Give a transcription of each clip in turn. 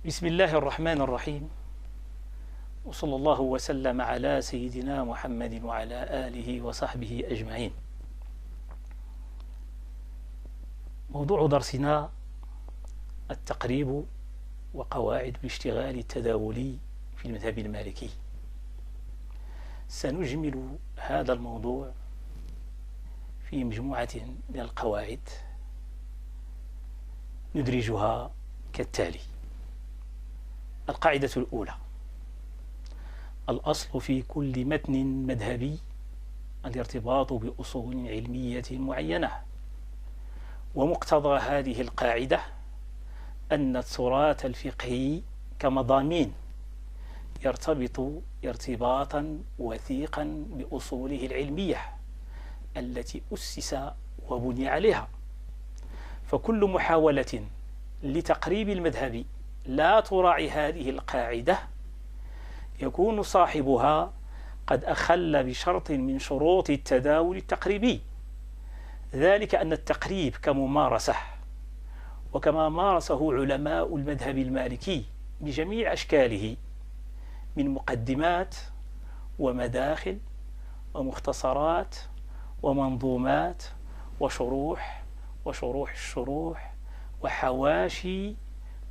بسم الله الرحمن الرحيم، وصلى الله وسلم على سيدنا محمد وعلى آله وصحبه أجمعين. موضوع درسنا التقريب وقواعد الاشتغال التداولي في المذهب المالكي. سنجمل هذا الموضوع في مجموعة من القواعد ندرجها كالتالي. القاعدة الأولى: الأصل في كل متن مذهبي الارتباط بأصول علمية معينة، ومقتضى هذه القاعدة أن التراث الفقهي كمضامين يرتبط ارتباطا وثيقا بأصوله العلمية التي أسس وبني عليها، فكل محاولة لتقريب المذهب لا تراعي هذه القاعدة يكون صاحبها قد أخل بشرط من شروط التداول التقريبي، ذلك أن التقريب كممارسة وكما مارسه علماء المذهب المالكي بجميع أشكاله من مقدمات ومداخل ومختصرات ومنظومات وشروح الشروح وحواشي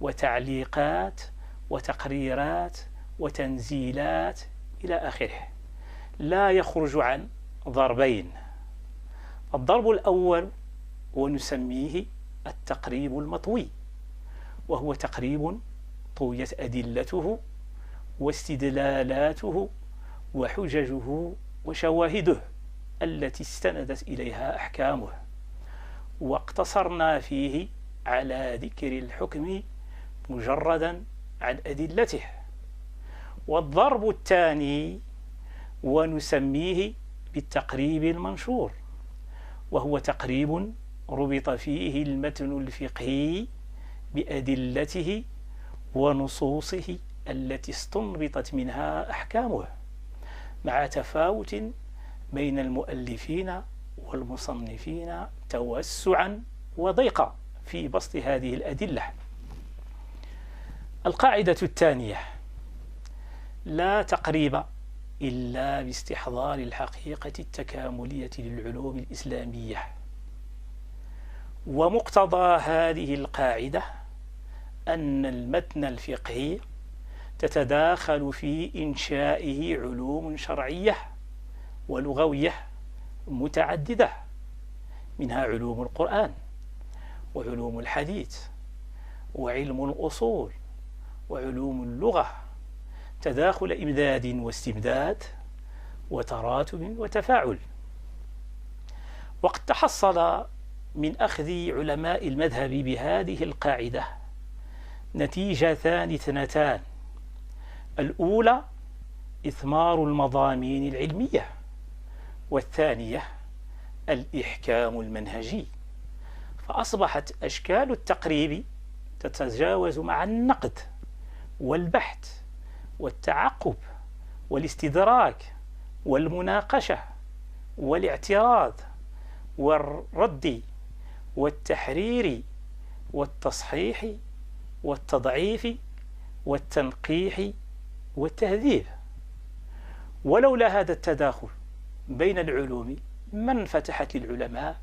وتعليقات وتقريرات وتنزيلات إلى آخره، لا يخرج عن ضربين. الضرب الأول ونسميه التقريب المطوي، وهو تقريب طويت أدلته واستدلالاته وحججه وشواهده التي استندت إليها أحكامه، واقتصرنا فيه على ذكر الحكم مجردا عن أدلته. والضرب الثاني ونسميه بالتقريب المنشور، وهو تقريب ربط فيه المتن الفقهي بأدلته ونصوصه التي استنبطت منها أحكامه، مع تفاوت بين المؤلفين والمصنفين توسعا وضيقا في بسط هذه الأدلة. القاعدة الثانية: لا تقريب إلا باستحضار الحقيقة التكاملية للعلوم الإسلامية، ومقتضى هذه القاعدة أن المتن الفقهي تتداخل في إنشائه علوم شرعية ولغوية متعددة، منها علوم القرآن وعلوم الحديث وعلم الأصول وعلوم اللغة، تداخل إمداد واستمداد وتراتب وتفاعل. وقد تحصل من أخذ علماء المذهب بهذه القاعدة نتيجتان اثنتان: الأولى إثمار المضامين العلمية، والثانية الإحكام المنهجي، فأصبحت أشكال التقريب تتجاوز مع النقد والبحث والتعقب والاستدراك والمناقشة والاعتراض والرد والتحرير والتصحيح والتضعيف والتنقيح والتهذيب. ولولا هذا التداخل بين العلوم ما انفتحت للعلماء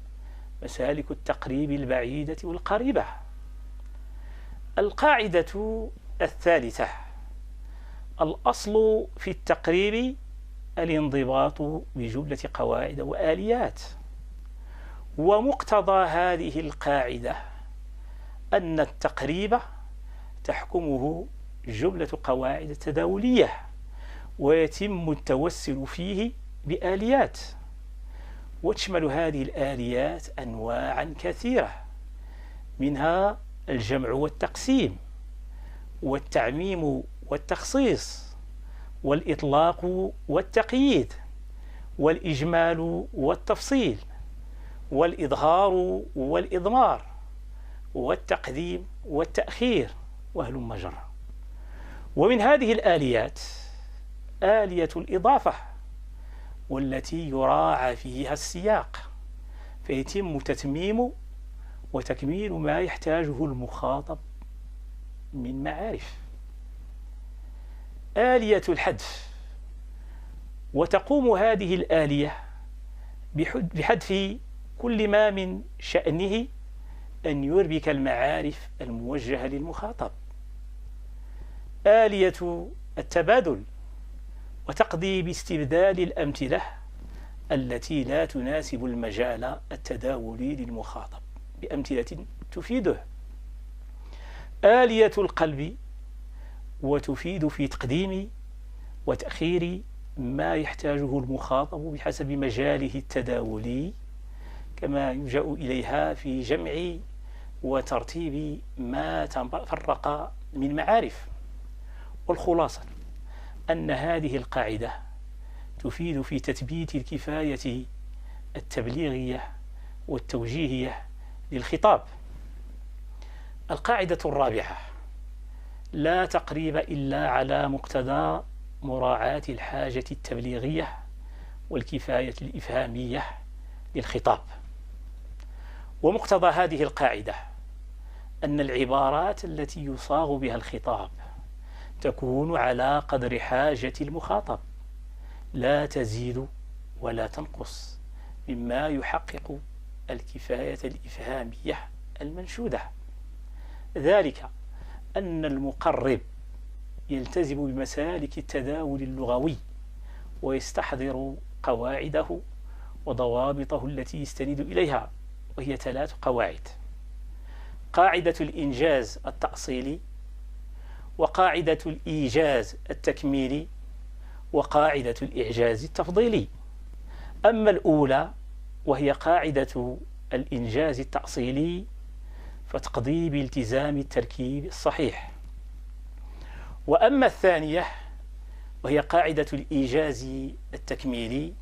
مسالك التقريب البعيدة والقريبة. القاعدة الثالثة: الأصل في التقريب الانضباط بجملة قواعد وآليات، ومقتضى هذه القاعدة أن التقريب تحكمه جملة قواعد تداولية، ويتم التوسل فيه بآليات، وتشمل هذه الآليات أنواعا كثيرة، منها الجمع والتقسيم والتعميم والتخصيص والإطلاق والتقييد والإجمال والتفصيل والإظهار والإضمار والتقديم والتأخير وهلم جرا. ومن هذه الآليات آلية الإضافة، والتي يراعى فيها السياق فيتم تتميم وتكميل ما يحتاجه المخاطب من معارف. آلية الحذف. وتقوم هذه الآلية بحذف كل ما من شأنه أن يربك المعارف الموجهة للمخاطب. آلية التبادل، وتقضي باستبدال الأمثلة التي لا تناسب المجال التداولي للمخاطب بأمثلة تفيده. آلية القلب، وتفيد في تقديم وتأخير ما يحتاجه المخاطب بحسب مجاله التداولي، كما يلجأ إليها في جمع وترتيب ما تفرق من معارف. والخلاصة أن هذه القاعدة تفيد في تثبيت الكفاية التبليغية والتوجيهية للخطاب. القاعدة الرابعة: لا تقريب إلا على مقتضى مراعاة الحاجة التبليغية والكفاية الإفهامية للخطاب. ومقتضى هذه القاعدة أن العبارات التي يصاغ بها الخطاب تكون على قدر حاجة المخاطب، لا تزيد ولا تنقص مما يحقق الكفاية الإفهامية المنشودة. ذلك أن المقرب يلتزم بمسالك التداول اللغوي ويستحضر قواعده وضوابطه التي يستند إليها، وهي 3 قواعد: قاعدة الإنجاز التأصيلي، وقاعدة الإيجاز التكميلي، وقاعدة الإعجاز التفضيلي. أما الأولى وهي قاعدة الإنجاز التأصيلي فتقضي بالتزام التركيب الصحيح. وأما الثانية وهي قاعدة الإيجاز التكميلي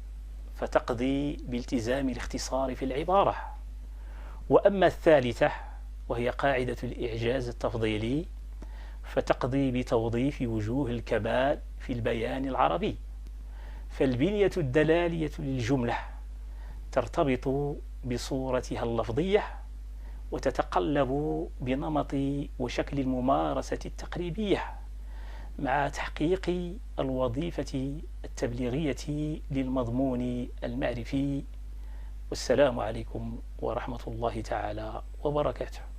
فتقضي بالتزام الاختصار في العبارة. وأما الثالثة وهي قاعدة الإعجاز التفضيلي فتقضي بتوظيف وجوه الكمال في البيان العربي. فالبنية الدلالية للجملة ترتبط بصورتها اللفظية وتتقلب بنمط وشكل الممارسة التقريبية مع تحقيق الوظيفة التبليغية للمضمون المعرفي. والسلام عليكم ورحمة الله تعالى وبركاته.